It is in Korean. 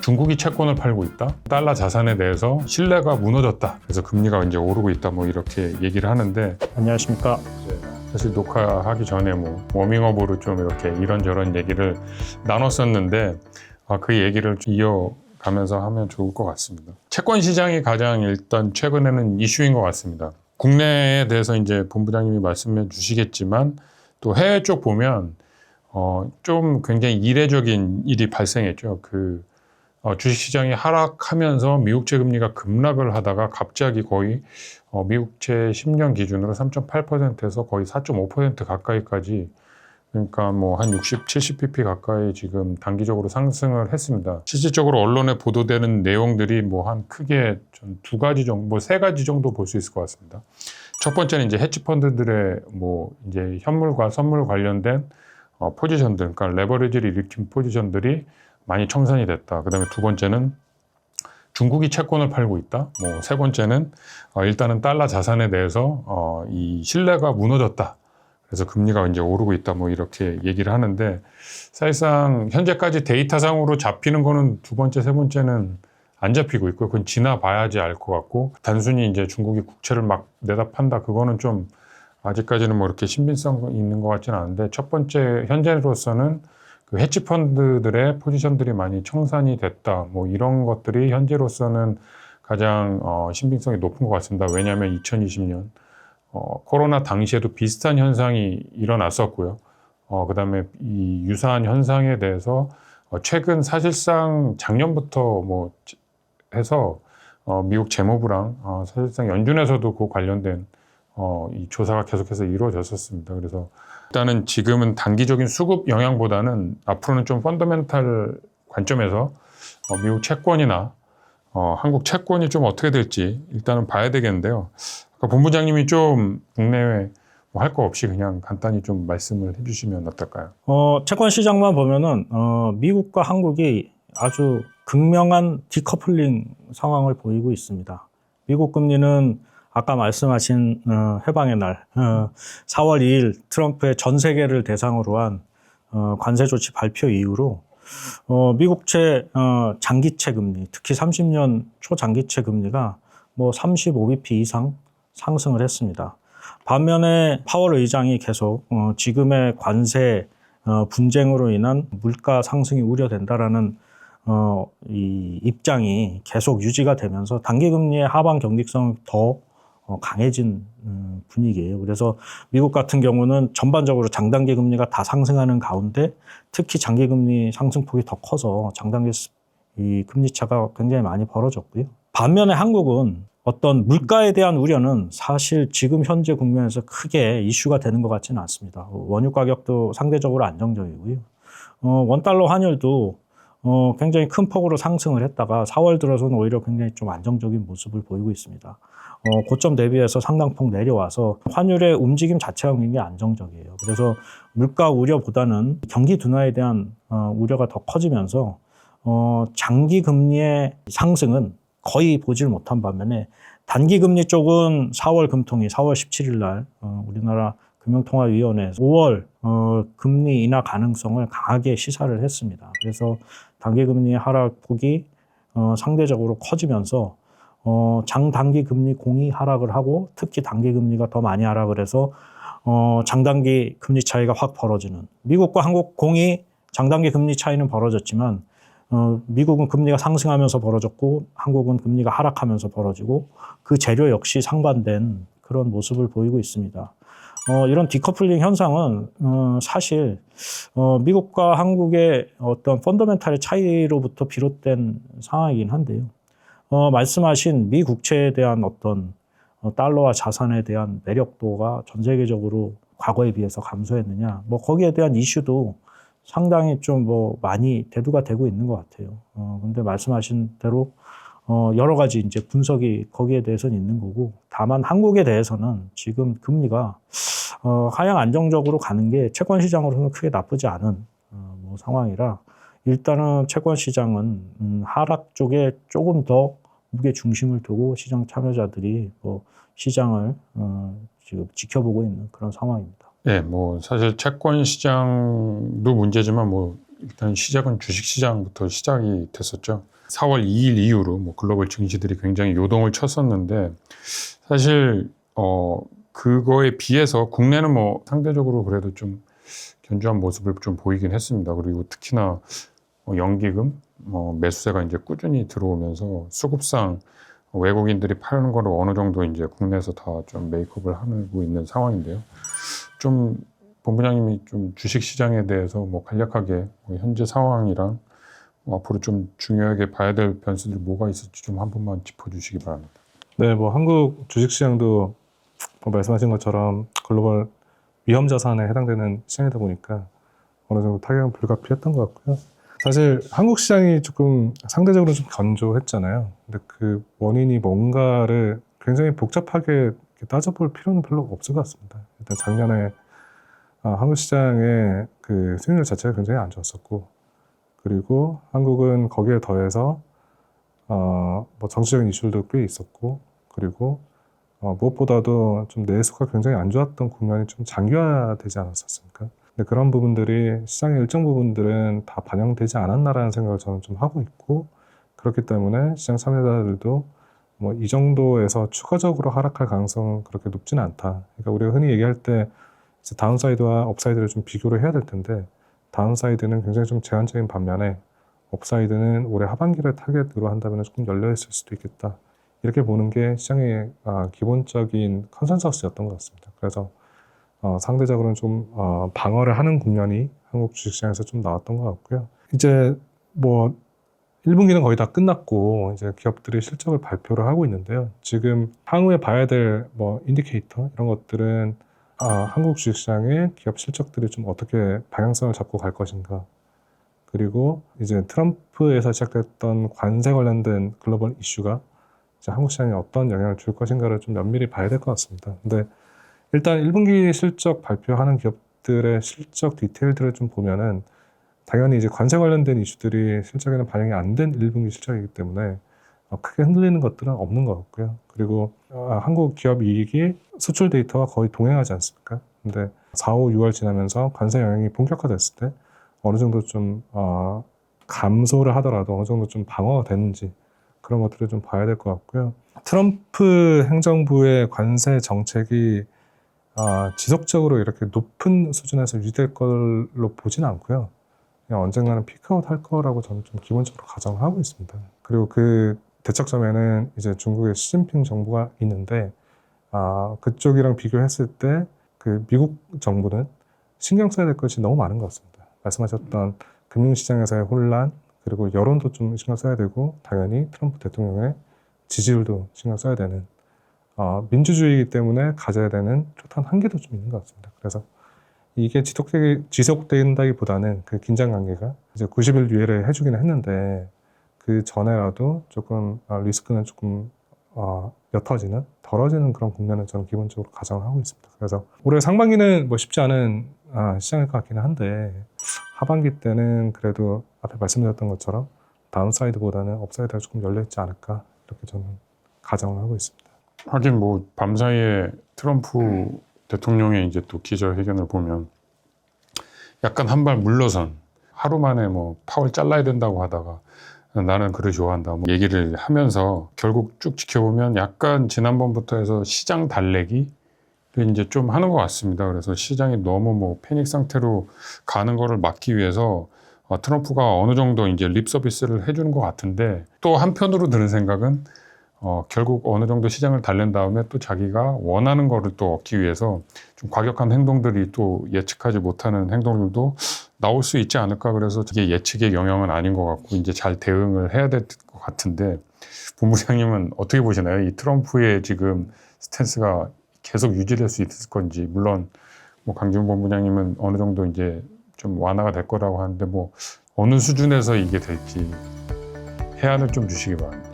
중국이 채권을 팔고 있다. 달러 자산에 대해서 신뢰가 무너졌다. 그래서 금리가 이제 오르고 있다. 뭐 이렇게 얘기를 하는데 안녕하십니까. 사실 녹화하기 전에 뭐 워밍업으로 좀 이렇게 이런저런 얘기를 나눴었는데 그 얘기를 좀 이어가면서 하면 좋을 것 같습니다. 채권 시장이 가장 일단 최근에는 이슈인 것 같습니다. 국내에 대해서 이제 본부장님이 말씀해 주시겠지만 또 해외 쪽 보면 좀 굉장히 이례적인 일이 발생했죠. 주식시장이 하락하면서 미국채 금리가 급락을 하다가 갑자기 거의 미국채 10년 기준으로 3.8%에서 거의 4.5% 가까이까지, 그러니까 뭐 한 60, 70pp 가까이 지금 단기적으로 상승을 했습니다. 실질적으로 언론에 보도되는 내용들이 뭐 한 크게 전 두 가지 정도, 뭐 세 가지 정도 볼 수 있을 것 같습니다. 첫 번째는 이제 헤지 펀드들의 뭐 이제 현물과 선물 관련된 포지션들, 그러니까 레버리지를 일으킨 포지션들이 많이 청산이 됐다. 그 다음에 두 번째는 중국이 채권을 팔고 있다. 뭐 세 번째는 일단은 달러 자산에 대해서 이 신뢰가 무너졌다. 그래서 금리가 이제 오르고 있다. 뭐 이렇게 얘기를 하는데, 사실상 현재까지 데이터상으로 잡히는 거는 두 번째, 세 번째는 안 잡히고 있고요. 그건 지나봐야지 알 것 같고, 단순히 이제 중국이 국채를 막 내다 판다, 그거는 좀 아직까지는 뭐 이렇게 신빙성 있는 것 같지는 않은데, 첫 번째 현재로서는 그 헤지 펀드들의 포지션들이 많이 청산이 됐다. 뭐 이런 것들이 현재로서는 가장 신빙성이 높은 것 같습니다. 왜냐하면 2020년 코로나 당시에도 비슷한 현상이 일어났었고요. 그다음에 이 유사한 현상에 대해서 최근 사실상 작년부터 뭐 해서 미국 재무부랑 사실상 연준에서도 그 관련된 이 조사가 계속해서 이루어졌었습니다. 그래서 일단은 지금은 단기적인 수급 영향보다는 앞으로는 좀 펀더멘탈 관점에서 미국 채권이나 한국 채권이 좀 어떻게 될지 일단은 봐야 되겠는데요. 본부장님이 좀 국내외 뭐 할 거 없이 그냥 간단히 좀 말씀을 해주시면 어떨까요? 채권 시장만 보면은 미국과 한국이 아주 극명한 디커플링 상황을 보이고 있습니다. 미국 금리는 아까 말씀하신 해방의 날 4월 2일 트럼프의 전 세계를 대상으로 한 관세 조치 발표 이후로 미국채 장기채 금리, 특히 30년 초장기채 금리가 뭐 35bp 이상 상승을 했습니다. 반면에 파월 의장이 계속 지금의 관세 분쟁으로 인한 물가 상승이 우려된다라는 이 입장이 계속 유지가 되면서 단기금리의 하방 경직성이 더 강해진 분위기예요. 그래서 미국 같은 경우는 전반적으로 장단기 금리가 다 상승하는 가운데 특히 장기 금리 상승폭이 더 커서 장단기 이 금리 차가 굉장히 많이 벌어졌고요. 반면에 한국은 어떤 물가에 대한 우려는 사실 지금 현재 국면에서 크게 이슈가 되는 것 같지는 않습니다. 원유 가격도 상대적으로 안정적이고요. 원달러 환율도 굉장히 큰 폭으로 상승을 했다가 4월 들어서는 오히려 굉장히 좀 안정적인 모습을 보이고 있습니다. 고점 대비해서 상당폭 내려와서 환율의 움직임 자체가 굉장히 안정적이에요. 그래서 물가 우려보다는 경기 둔화에 대한 우려가 더 커지면서 장기 금리의 상승은 거의 보질 못한 반면에 단기 금리 쪽은 4월 금통위 4월 17일 날 우리나라 금융통화위원회에서 5월 금리 인하 가능성을 강하게 시사를 했습니다. 그래서 단기 금리의 하락폭이 상대적으로 커지면서 장단기 금리 공이 하락을 하고 특히 단기 금리가 더 많이 하락을 해서 장단기 금리 차이가 확 벌어지는, 미국과 한국 공이 장단기 금리 차이는 벌어졌지만 미국은 금리가 상승하면서 벌어졌고 한국은 금리가 하락하면서 벌어지고 그 재료 역시 상반된 그런 모습을 보이고 있습니다. 이런 디커플링 현상은 사실 미국과 한국의 어떤 펀더멘탈의 차이로부터 비롯된 상황이긴 한데요. 말씀하신 미 국채에 대한 어떤 달러와 자산에 대한 매력도가 전 세계적으로 과거에 비해서 감소했느냐, 뭐 거기에 대한 이슈도 상당히 좀 뭐 많이 대두가 되고 있는 것 같아요. 근데 말씀하신 대로 여러 가지 이제 분석이 거기에 대해서는 있는 거고, 다만 한국에 대해서는 지금 금리가 하향 안정적으로 가는 게 채권 시장으로는 크게 나쁘지 않은 뭐 상황이라 일단은 채권 시장은 하락 쪽에 조금 더 무게 중심을 두고 시장 참여자들이 뭐 시장을 지금 지켜보고 있는 그런 상황입니다. 네, 뭐 사실 채권 시장도 문제지만 뭐 일단 시작은 주식시장부터 시작이 됐었죠. 4월 2일 이후로 뭐 글로벌 증시들이 굉장히 요동을 쳤었는데 사실 그거에 비해서 국내는 뭐 상대적으로 그래도 좀 견조한 모습을 좀 보이긴 했습니다. 그리고 특히나 연기금, 매수세가 이제 꾸준히 들어오면서 수급상 외국인들이 파는 거를 어느 정도 이제 국내에서 다 좀 메이크업을 하고 있는 상황인데요. 좀 본부장님이 좀 주식 시장에 대해서 뭐 간략하게 현재 상황이랑 앞으로 좀 중요하게 봐야 될 변수들이 뭐가 있을지 좀 한 번만 짚어주시기 바랍니다. 네, 뭐 한국 주식시장도 뭐 말씀하신 것처럼 글로벌 위험 자산에 해당되는 시장이다 보니까 어느 정도 타격은 불가피했던 것 같고요. 사실 한국 시장이 조금 상대적으로 좀 견조했잖아요. 근데 그 원인이 뭔가를 굉장히 복잡하게 이렇게 따져볼 필요는 별로 없을 것 같습니다. 일단 작년에 한국 시장의 그 수익률 자체가 굉장히 안 좋았었고, 그리고 한국은 거기에 더해서 뭐 정치적인 이슈들도 꽤 있었고, 그리고 무엇보다도 좀 내수가 굉장히 안 좋았던 국면이 좀 장기화되지 않았었습니까? 근데 그런 부분들이 시장의 일정 부분들은 다 반영되지 않았나라는 생각을 저는 좀 하고 있고, 그렇기 때문에 시장 참여자들도 뭐 이 정도에서 추가적으로 하락할 가능성은 그렇게 높지는 않다. 그러니까 우리가 흔히 얘기할 때 이제 다운사이드와 업사이드를 좀 비교를 해야 될 텐데, 다운사이드는 굉장히 좀 제한적인 반면에 업사이드는 올해 하반기를 타겟으로 한다면 조금 열려 있을 수도 있겠다. 이렇게 보는 게 시장의 기본적인 컨센서스였던 것 같습니다. 그래서 상대적으로는 좀 방어를 하는 국면이 한국 주식시장에서 좀 나왔던 것 같고요. 이제 뭐 1분기는 거의 다 끝났고 이제 기업들이 실적을 발표를 하고 있는데요. 지금 향후에 봐야 될 뭐 인디케이터 이런 것들은 한국 주식시장의 기업 실적들이 좀 어떻게 방향성을 잡고 갈 것인가, 그리고 이제 트럼프에서 시작됐던 관세 관련된 글로벌 이슈가 이제 한국 시장에 어떤 영향을 줄 것인가를 좀 면밀히 봐야 될 것 같습니다. 근데 일단 1분기 실적 발표하는 기업들의 실적 디테일들을 좀 보면은 당연히 이제 관세 관련된 이슈들이 실적에는 반영이 안 된 1분기 실적이기 때문에 크게 흔들리는 것들은 없는 것 같고요. 그리고 한국 기업 이익이 수출 데이터와 거의 동행하지 않습니까? 근데 4, 5, 6월 지나면서 관세 영향이 본격화됐을 때 어느 정도 좀 감소를 하더라도 어느 정도 좀 방어가 되는지 그런 것들을 좀 봐야 될 것 같고요. 트럼프 행정부의 관세 정책이 지속적으로 이렇게 높은 수준에서 유지될 걸로 보지는 않고요. 그냥 언젠가는 피크아웃 할 거라고 저는 좀 기본적으로 가정을 하고 있습니다. 그리고 그 대척점에는 이제 중국의 시진핑 정부가 있는데 그쪽이랑 비교했을 때 그 미국 정부는 신경 써야 될 것이 너무 많은 것 같습니다. 말씀하셨던 금융시장에서의 혼란, 그리고 여론도 좀 신경 써야 되고, 당연히 트럼프 대통령의 지지율도 신경 써야 되는 민주주의이기 때문에 가져야 되는 초탄 한계도 좀 있는 것 같습니다. 그래서 이게 지속된다기보다는 그 긴장 관계가 이제 90일 유예를 해주기는 했는데 그 전에라도 조금 리스크는 조금 옅어지는, 덜어지는 그런 국면을 저는 기본적으로 가정을 하고 있습니다. 그래서 올해 상반기는 뭐 쉽지 않은 시장일 것 같기는 한데 하반기 때는 그래도 앞에 말씀드렸던 것처럼 다운사이드보다는 업사이드가 조금 열려있지 않을까, 이렇게 저는 가정을 하고 있습니다. 하긴 뭐 밤사이에 트럼프 대통령의 이제 또 기자회견을 보면 약간 한 발 물러선, 하루 만에 뭐 파월 잘라야 된다고 하다가 나는 그를 좋아한다 뭐 얘기를 하면서 결국 쭉 지켜보면 약간 지난번부터 해서 시장 달래기를 이제 좀 하는 것 같습니다. 그래서 시장이 너무 뭐 패닉 상태로 가는 거를 막기 위해서 트럼프가 어느 정도 이제 립 서비스를 해주는 것 같은데, 또 한편으로 드는 생각은 결국 어느 정도 시장을 달랜 다음에 또 자기가 원하는 거를 또 얻기 위해서 좀 과격한 행동들이, 또 예측하지 못하는 행동들도 나올 수 있지 않을까. 그래서 이게 예측의 영역은 아닌 것 같고 이제 잘 대응을 해야 될 것 같은데, 본부장님은 어떻게 보시나요? 이 트럼프의 지금 스탠스가 계속 유지될 수 있을 건지. 물론 뭐 강지훈 본부장님은 어느 정도 이제 좀 완화가 될 거라고 하는데 뭐 어느 수준에서 이게 될지 해안을 좀 주시기 바랍니다.